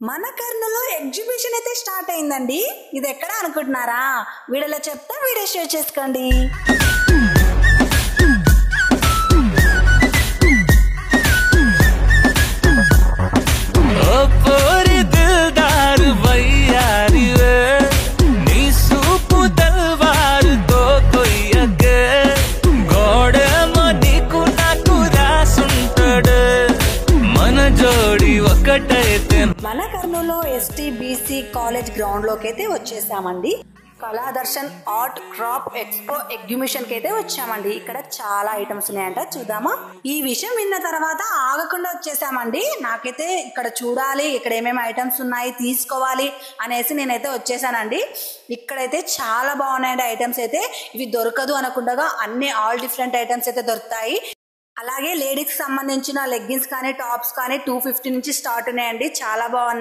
మన కర్నూలులో ఎగ్జిబిషన్ అయితే స్టార్ట్ అయిందండి. ఇది ఎక్కడ అనుకుంటున్నారా? వీడియోలో చెప్తా, వీడియో షేర్ చేసుకోండి. మన కర్నూలులో STBC కాలేజ్ గ్రౌండ్ లోకి అయితే వచ్చేసామండి. Kaladarshan art crop expo exhibition కి అయితే వచ్చామండి. ఇక్కడ చాలా ఐటమ్స్ ఉన్నాయంట, చూద్దామా? ఈ విషయం విన్న తర్వాత ఆగకుండా వచ్చేసామండి. నాకైతే ఇక్కడ చూడాలి, ఇక్కడ ఏమేమి ఐటమ్స్ ఉన్నాయి, తీసుకోవాలి అనేసి నేనైతే వచ్చేసానండి. ఇక్కడైతే చాలా బాగున్నాయండి ఐటమ్స్ అయితే. ఇవి దొరకదు అనకుండా అన్ని ఆల్ డిఫరెంట్ ఐటమ్స్ అయితే దొరుకుతాయి. అలాగే లేడీస్ సంబంధించిన లెగ్గిన్స్ కానీ టాప్స్ కానీ 250 నుంచి స్టార్ట్ ఉన్నాయండి. చాలా బాగున్నాయి.